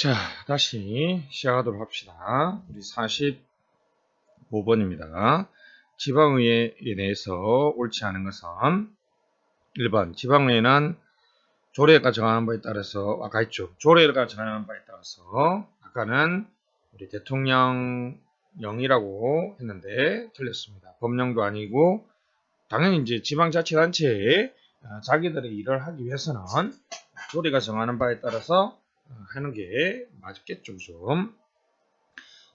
자, 다시 시작하도록 합시다. 우리 45번입니다. 지방의회에 대해서 옳지 않은 것은 1번 지방의회는 조례가 정하는 바에 따라서 아까 있죠. 조례가 정하는 바에 따라서 아까는 우리 대통령령이라고 했는데 틀렸습니다. 법령도 아니고 당연히 이제 지방자치단체에 자기들의 일을 하기 위해서는 조례가 정하는 바에 따라서 하는 게 맞겠죠, 좀.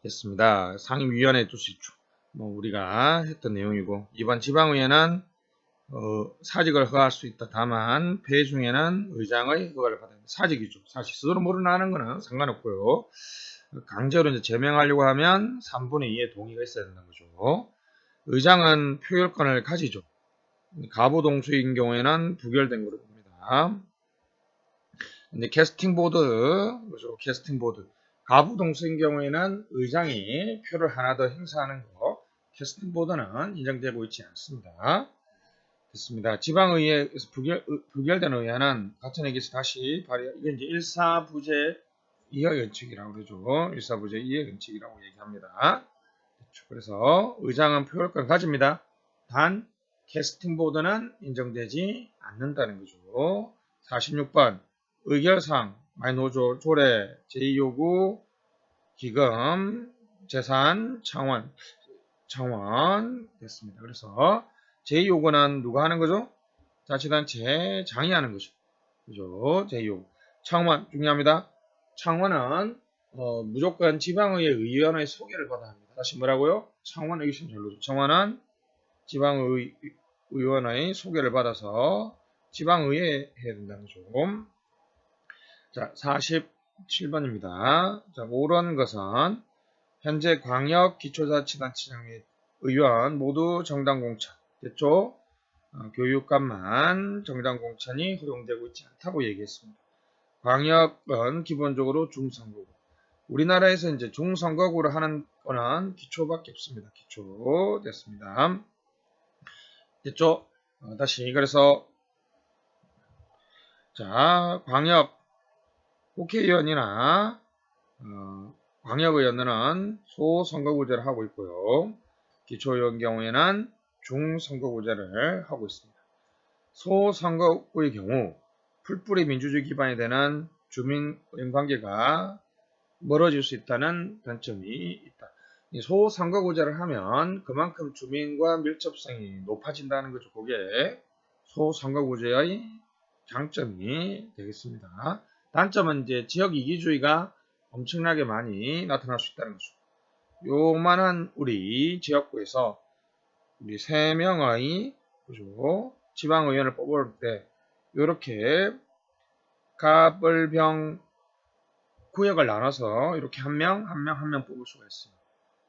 됐습니다. 상임위원회 뜻이 우리가 했던 내용이고, 이번 지방의회는 사직을 허가할 수 있다. 다만 폐 중에는 의장의 허가를 받아야 합니다. 사직이죠. 사실 스스로 물러나는 거는 상관없고요. 강제로 이제 제명하려고 하면 3분의 2의 동의가 있어야 된다는 거죠. 의장은 표결권을 가지죠. 가부동수인 경우에는 부결된 걸로 봅니다. 근데 캐스팅 보드, 그죠? 캐스팅 보드. 가부동수인 경우에는 의장이 표를 하나 더 행사하는 거, 캐스팅 보드는 인정되고 있지 않습니다. 됐습니다. 지방의회에서 부결된 의회는 같은 얘기에서 다시 이게 이제 일사부재 이하 원칙이라고 그러죠. 일사부재 이하 원칙이라고 얘기합니다. 그래서 의장은 표결권 가집니다. 단 캐스팅 보드는 인정되지 않는다는 거죠. 46번 의결상 노조, 조례, 제2요구, 기금, 재산, 창원 됐습니다. 그래서 제2요구는 누가 하는 거죠? 자치단체 장이 하는 거죠. 그죠? 제2요구. 창원 중요합니다. 창원은 무조건 지방의회 의원의 소개를 받아야 합니다. 다시 뭐라고요? 창원 의심 전로죠. 창원은 지방의원의 소개를 받아서 지방의회에 해야 된다는 거죠. 자, 47번입니다. 자, 옳은 것은 현재 광역 기초자치단체장 및 의원 모두 정당 공천 됐죠? 교육감만 정당 공천이 허용되고 있지 않다고 얘기했습니다. 광역은 기본적으로 중선거구. 우리나라에서 이제 중선거구를 하는 거는 기초밖에 없습니다. 기초 됐습니다. 됐죠? 다시 그래서 자, 광역 국회의원이나 광역의원들은 소선거구제를 하고 있고요. 기초의원 경우에는 중선거구제를 하고 있습니다. 소선거구의 경우 풀뿌리 민주주의 기반이 되는 주민의원 관계가 멀어질 수 있다는 단점이 있다. 이 소선거구제를 하면 그만큼 주민과 밀접성이 높아진다는 거죠. 그게 소선거구제의 장점이 되겠습니다. 단점은 이제 지역 이기주의가 엄청나게 많이 나타날 수 있다는 거죠. 요만한 우리 지역구에서 우리 3명의 그죠? 지방의원을 뽑을 때 이렇게 갑을병 구역을 나눠서 이렇게 한 명 뽑을 수가 있어요.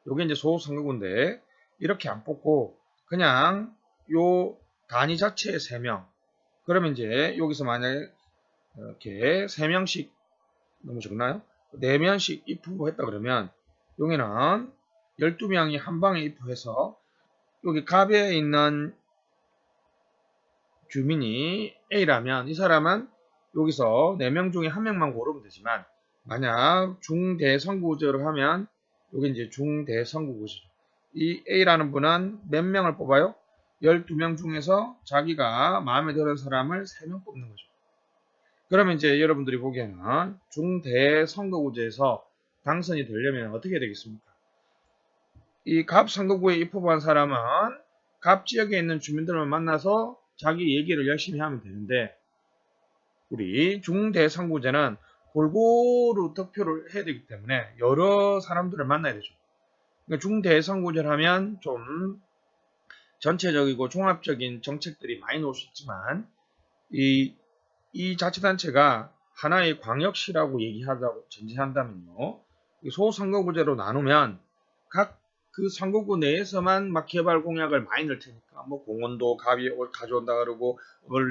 요게 이제 소선거구인데 이렇게 안 뽑고 그냥 요 단위 자체에 3명. 그러면 이제 여기서 만약에 이렇게 3명씩 너무 적나요? 4명씩 입후했다 그러면 여기는 12명이 한 방에 입후해서 여기 갑에 있는 주민이 A라면 이 사람은 여기서 4명 중에 1명만 고르면 되지만 만약 중대선거구제로 하면 여기 이제 중대선거구제죠. 이 A라는 분은 몇 명을 뽑아요? 12명 중에서 자기가 마음에 드는 사람을 3명 뽑는 거죠. 그러면 이제 여러분들이 보기에는 중대선거구제에서 당선이 되려면 어떻게 되겠습니까? 이 갑 선거구에 입후한 사람은 갑 지역에 있는 주민들을 만나서 자기 얘기를 열심히 하면 되는데 우리 중대선거구제는 골고루 득표를 해야 되기 때문에 여러 사람들을 만나야 되죠. 그러니까 중대선거구제를 하면 좀 전체적이고 종합적인 정책들이 많이 나올 수 있지만 이 자치단체가 하나의 광역시라고 얘기하다고 전제한다면요. 소선거구제로 나누면 각 그 선거구 내에서만 막 개발 공약을 많이 넣을 테니까 뭐 공원도 갑이 가져온다 그러고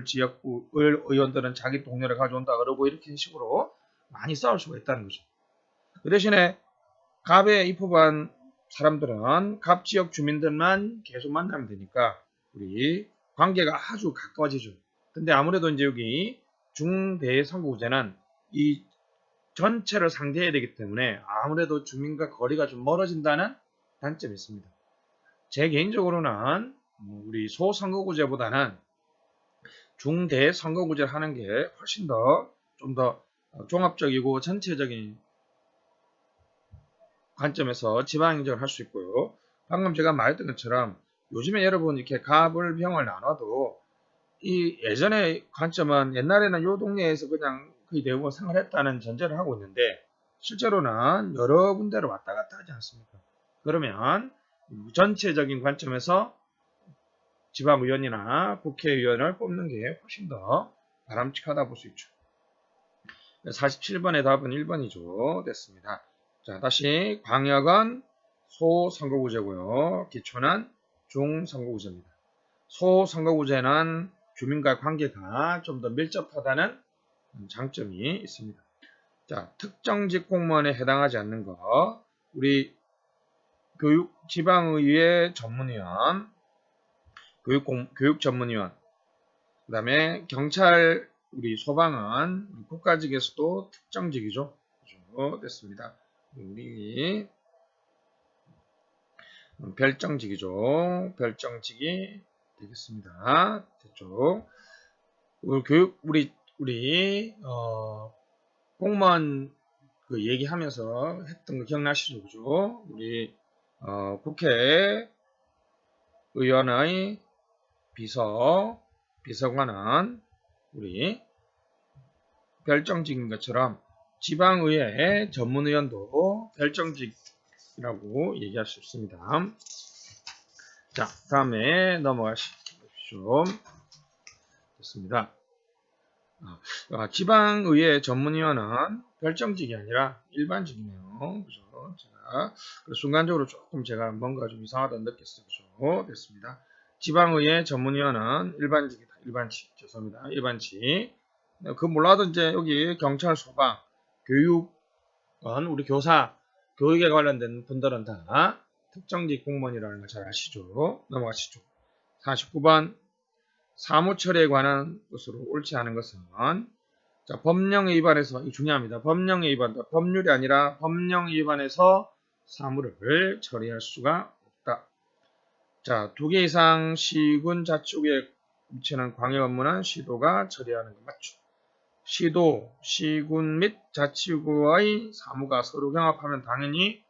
지역구 의원들은 자기 동네를 가져온다 그러고 이렇게 식으로 많이 싸울 수가 있다는 거죠. 그 대신에 갑에 입후한 사람들은 갑 지역 주민들만 계속 만나면 되니까 우리 관계가 아주 가까워지죠. 근데 아무래도 이제 여기 중대선거구제는 이 전체를 상대해야 되기 때문에 아무래도 주민과 거리가 좀 멀어진다는 단점이 있습니다. 제 개인적으로는 우리 소선거구제보다는 중대 선거구제를 하는 게 훨씬 더 좀 더 종합적이고 전체적인 관점에서 지방행정을 할 수 있고요. 방금 제가 말했던 것처럼 요즘에 여러분 이렇게 갑을 병을 나눠도 이 예전의 관점은 옛날에는 요 동네에서 그냥 거의 대부분 생활했다는 전제를 하고 있는데 실제로는 여러 군데로 왔다 갔다 하지 않습니까? 그러면 전체적인 관점에서 지방의원이나 국회의원을 뽑는 게 훨씬 더 바람직하다 볼 수 있죠. 47번의 답은 1번이죠. 됐습니다. 자, 다시 광역은 소선거구제고요. 기초는 중선거구제입니다. 소선거구제는 주민과 관계가 좀 더 밀접하다는 장점이 있습니다. 자, 특정직 공무원에 해당하지 않는 거, 우리 지방의회 전문위원, 교육 전문위원, 그 다음에 경찰, 우리 소방은 국가직에서도 특정직이죠. 그렇죠? 됐습니다. 우리 별정직이죠. 별정직이 되겠습니다. 됐죠? 우리 공무원 그 얘기하면서 했던 거 기억나시죠? 그죠? 우리 국회의원의 비서관은 우리 별정직인 것처럼 지방의회 전문의원도 별정직이라고 얘기할 수 있습니다. 자, 다음에 넘어가십시오. 됐습니다. 지방의회 전문위원은 별정직이 아니라 일반직이네요. 그죠? 제가 순간적으로 조금 제가 뭔가 좀 이상하다 느꼈어요. 그죠? 됐습니다. 지방의회 전문위원은 일반직이다. 일반직. 죄송합니다. 일반직. 그 몰라도 이제 여기 경찰, 소방, 교육은 우리 교사, 교육에 관련된 분들은 다 특정직 공무원이라는 걸 잘 아시죠? 넘어가시죠. 49번. 사무처리에 관한 것으로 옳지 않은 것은 자, 법령에 위반해서 이거 중요합니다. 법령에 위반다. 법률이 아니라 법령에 위반해서 사무를 처리할 수가 없다. 자, 2개 이상 시군 자치구에 위치하는 광역 업무는 시도가 처리하는 것 맞죠? 시도, 시군 및 자치구의 사무가 서로 경합하면 당연히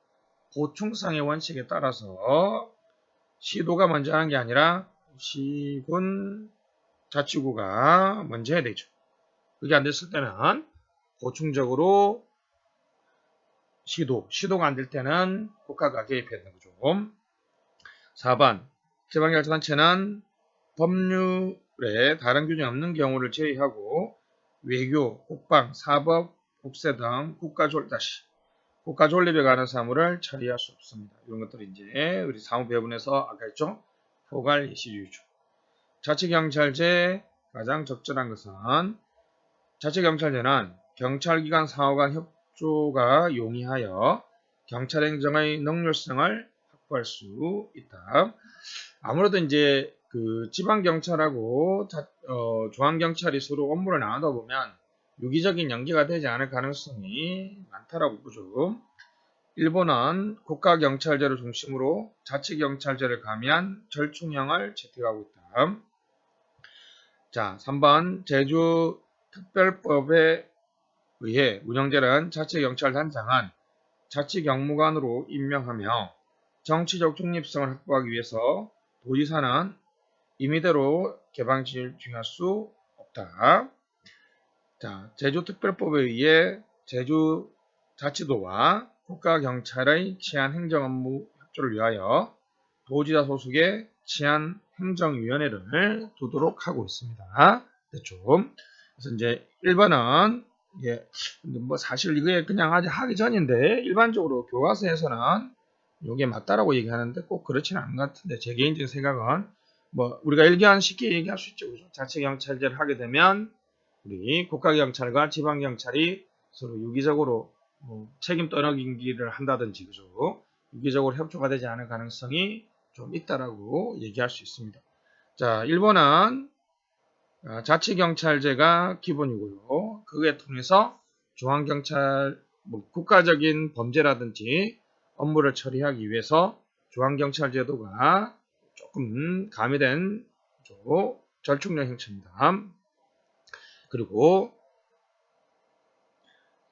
보충성의 원칙에 따라서 시도가 먼저 하는 게 아니라 시군 자치구가 먼저 해야 되죠. 그게 안 됐을 때는 보충적으로 시도가 안 될 때는 국가가 개입해야 되는 거죠. 4번 지방자치단체는 법률에 다른 규정이 없는 경우를 제외하고 외교, 국방, 사법, 국세 등 국가 존립에 관한 사무를 처리할 수 없습니다. 이런 것들이 이제 우리 사무 배분에서 아까 했죠. 포괄 예시주의죠. 자치경찰제 가장 적절한 것은 자치경찰제는 경찰기관 상호간 협조가 용이하여 경찰행정의 능률성을 확보할 수 있다. 아무래도 이제 그 지방경찰하고 중앙경찰이 서로 업무를 나누다 보면 유기적인 연계가 되지 않을 가능성이 많다라고 보죠. 일본은 국가경찰제를 중심으로 자치경찰제를 가미한 절충형을 채택하고 있다. 자, 3번 제주특별법에 의해 운영되는 자치경찰단장은 자치경무관으로 임명하며 정치적 중립성을 확보하기 위해서 도지사는 임의대로 개방진행할 수 없다. 자, 제주특별법에 의해 제주자치도와 국가경찰의 치안행정업무 협조를 위하여 도지사 소속의 치안행정위원회를 두도록 하고 있습니다. 됐죠? 그래서 이제 1번은 뭐 사실 이게 그냥 아직 하기 전인데 일반적으로 교과서에서는 이게 맞다라고 얘기하는데 꼭 그렇지는 않은 것 같은데 제 개인적인 생각은 뭐 우리가 일견 쉽게 얘기할 수 있죠. 그죠? 자치경찰제를 하게 되면 우리 국가경찰과 지방경찰이 서로 유기적으로 책임 떠넘기기를 한다든지 그죠? 유기적으로 협조가 되지 않을 가능성이 좀 있다라고 얘기할 수 있습니다. 자, 1번은 자치경찰제가 기본이고요. 그에 통해서 중앙경찰 국가적인 범죄라든지 업무를 처리하기 위해서 중앙경찰 제도가 조금 가미된 절충력 행처입니다. 그리고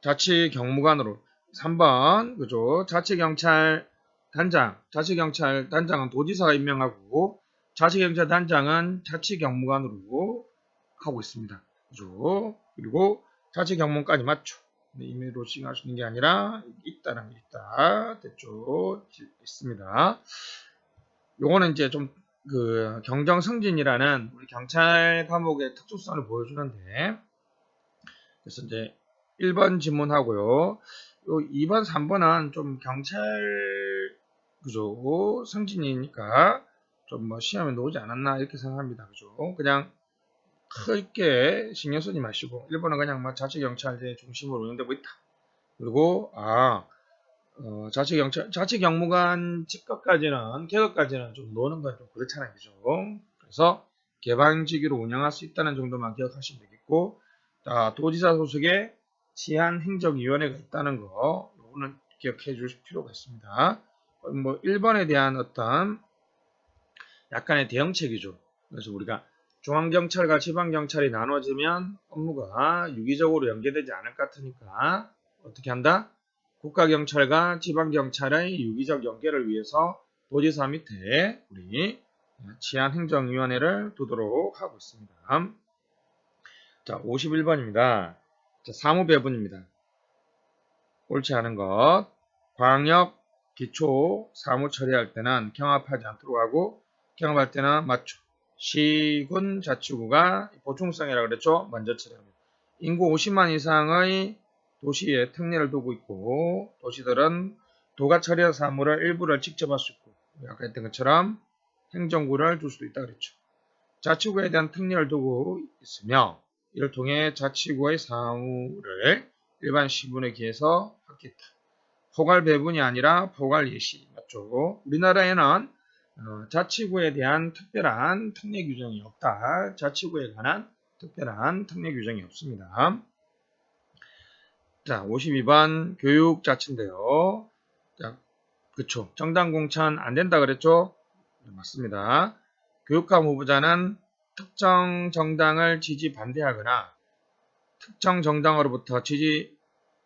자치경무관으로 3번 그죠? 자치경찰단장은 도지사가 임명하고 자치경찰단장은 자치경무관으로 하고 있습니다. 그죠? 그리고 자치경무관까지 맞죠? 임의로 시행할 수 있는 게 아니라 있다는 게 있다. 됐죠? 있습니다. 요거는 이제 좀 경정승진이라는 우리 경찰 과목의 특수성을 보여주는데, 그래서 이제 1번 지문하고요. 2번, 3번은 좀 경찰 그죠? 승진이니까 좀 뭐 시험에 나오지 않았나 이렇게 생각합니다. 그죠? 그냥 크게 신경 쓰지 마시고 1번은 그냥 뭐 자치경찰제 중심으로 운영되고 있다. 그리고 자치경무관 직급까지는 계급까지는 좀 노는 건 좀 그렇잖아요. 그죠? 그래서 개방직으로 운영할 수 있다는 정도만 기억하시면 되겠고, 도지사 소속의 치안행정위원회가 있다는 거, 이거는 기억해 주실 필요가 있습니다. 뭐 1번에 대한 어떤 약간의 대응책이죠. 그래서 우리가 중앙경찰과 지방경찰이 나눠지면 업무가 유기적으로 연계되지 않을 것 같으니까 어떻게 한다? 국가경찰과 지방경찰의 유기적 연계를 위해서 도지사 밑에 우리 치안행정위원회를 두도록 하고 있습니다. 자, 51번입니다. 자, 사무배분입니다. 옳지 않은 것. 광역, 기초, 사무 처리할 때는 경합하지 않도록 하고, 경합할 때는 맞죠. 시군, 자치구가 보충성이라고 그랬죠. 먼저 처리합니다. 인구 50만 이상의 도시에 특례를 두고 있고, 도시들은 도가 처리한 사무를 일부를 직접 할 수 있고, 아까 했던 것처럼 행정구를 줄 수도 있다 그랬죠. 자치구에 대한 특례를 두고 있으며, 이를 통해 자치구의 사무를 일반 시군에 기해서 하겠다. 포괄 배분이 아니라 포괄 예시 맞죠? 우리나라에는 자치구에 대한 특별한 특례 규정이 없다. 자치구에 관한 특별한 특례 규정이 없습니다. 자, 52번 교육자치인데요. 자, 그쵸. 정당 공천 안 된다 그랬죠? 네, 맞습니다. 교육감 후보자는 특정 정당을 지지 반대하거나 특정 정당으로부터 지지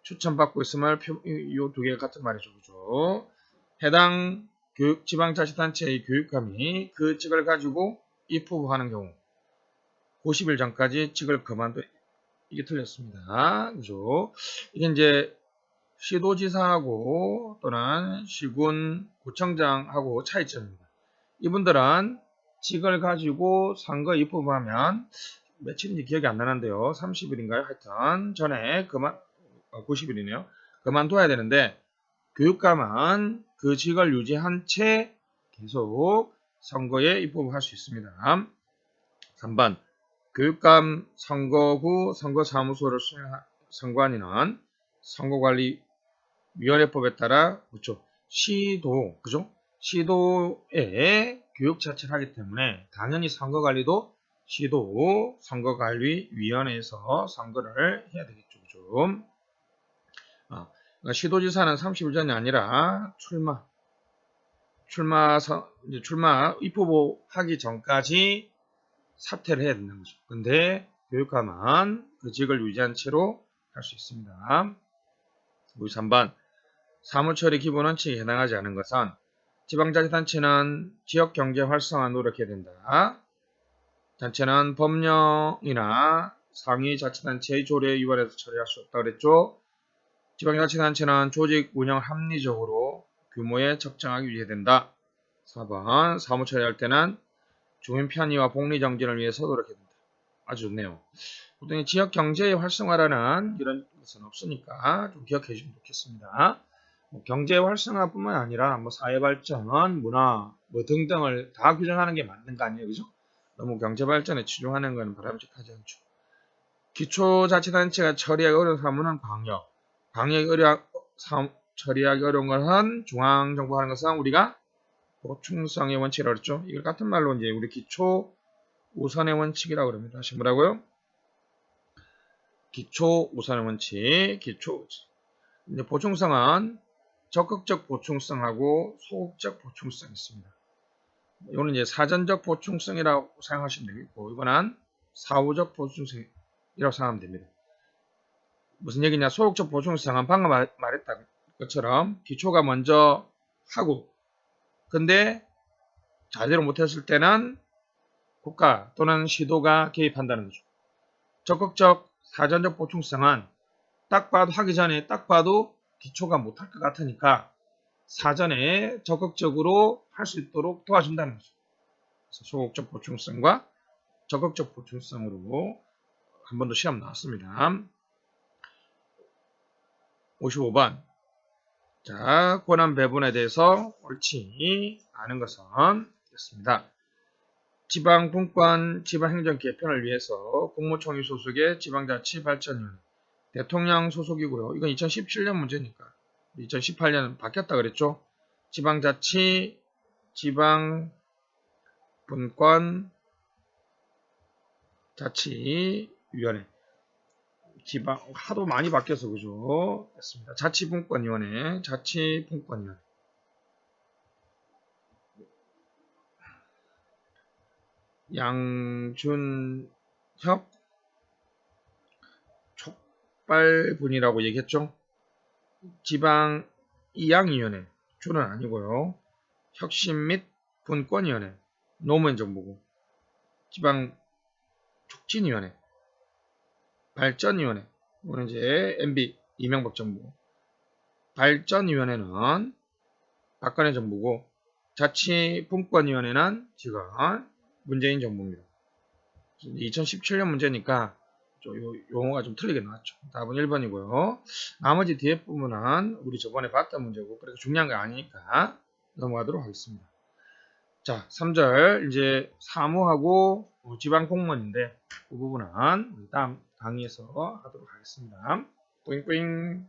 추천받고 있음을 이 두 개가 같은 말이죠. 그죠? 해당 지방자치단체의 교육감이 그 직을 가지고 입후보하는 경우 90일 전까지 직을 그만둬. 이게 틀렸습니다. 그죠? 이게 이제 시도지사하고 또는 시군 구청장하고 차이점입니다. 이분들은 직을 가지고 선거 입후보하면 며칠인지 기억이 안 나는데요. 30일인가요? 하여튼 전에 90일이네요. 그만둬야 되는데 교육감은 그 직을 유지한 채 계속 선거에 입후보할 수 있습니다. 3번 교육감 선거 후 선거사무소를 수행한 선관위는 선거관리위원회법에 따라 그렇죠. 그죠? 시도에 교육자치를 하기 때문에 당연히 선거관리도 시도 선거관리위원회에서 선거를 해야 되겠죠. 그죠? 그러니까 시도지사는 30일 전이 아니라 출마 입후보 하기 전까지 사퇴를 해야 된다는 거죠. 근데 교육감은 그 직을 유지한 채로 할 수 있습니다. 3번 사무처리 기본 원칙에 해당하지 않은 것은 지방자치단체는 지역경제 활성화 노력해야 된다. 단체는 법령이나 상위자치단체의 조례에 위반해서 처리할 수 없다 그랬죠. 지방자치단체는 조직 운영 합리적으로 규모에 적정하게 유지해야 된다. 4번 사무처리할 때는 주민 편의와 복리 정진을 위해서 노력해야 된다. 아주 좋네요. 보통 지역 경제의 활성화라는 이런 것은 없으니까 좀 기억해 주시면 좋겠습니다. 경제 활성화뿐만 아니라 사회 발전, 문화 등등을 다 규정하는 게 맞는 거 아니에요, 그죠? 너무 경제 발전에 치중하는 건 바람직하지 않죠. 기초자치단체가 처리하기 어려운 사무는 광역이 처리하기 어려운 것은 중앙정부 하는 것은 우리가 보충성의 원칙이라고 그랬죠. 이걸 같은 말로 이제 우리 기초 우선의 원칙이라고 그럽니다. 다시 뭐라고요? 기초 우선의 원칙, 기초. 이제 보충성은 적극적 보충성하고 소극적 보충성이 있습니다. 이거는 이제 사전적 보충성이라고 생각하시면 되겠고, 이거는 사후적 보충성이라고 생각하면 됩니다. 무슨 얘기냐? 소극적 보충성은 방금 말했던 것처럼 기초가 먼저 하고, 근데 제대로 못했을 때는 국가 또는 시도가 개입한다는 거죠. 적극적 사전적 보충성은 딱 봐도 하기 전에 딱 봐도 기초가 못할 것 같으니까 사전에 적극적으로 할 수 있도록 도와준다는 거죠. 그래서 소극적 보충성과 적극적 보충성으로 한 번 더 시험 나왔습니다. 55번. 자, 권한 배분에 대해서 옳지 않은 것은 됐습니다. 지방분권 지방행정 개편을 위해서 국무총리 소속의 지방자치발전위원회 대통령 소속이고요. 이건 2017년 문제니까 2018년 바뀌었다 그랬죠. 지방자치 지방분권 자치위원회 지방 하도 많이 바뀌어서 그죠. 됐습니다. 자치분권위원회 양준혁 촉발분이라고 얘기했죠. 지방 이양위원회 주는 아니고요. 혁신 및 분권위원회 노무현정부고, 지방 촉진위원회 발전위원회 이거는 이제 MB 이명박 정부, 발전위원회는 박근혜 정부고, 자치분권위원회는 지금 문재인 정부입니다. 2017년 문제니까 용어가 좀 틀리게 나왔죠. 답은 1번이고요. 나머지 뒤에 부분은 우리 저번에 봤던 문제고 그렇게 중요한 게 아니니까 넘어가도록 하겠습니다. 자, 3절 이제 사무하고 지방 공무원인데 그 부분은 다음 강의에서 하도록 하겠습니다. 뿌잉뿌잉.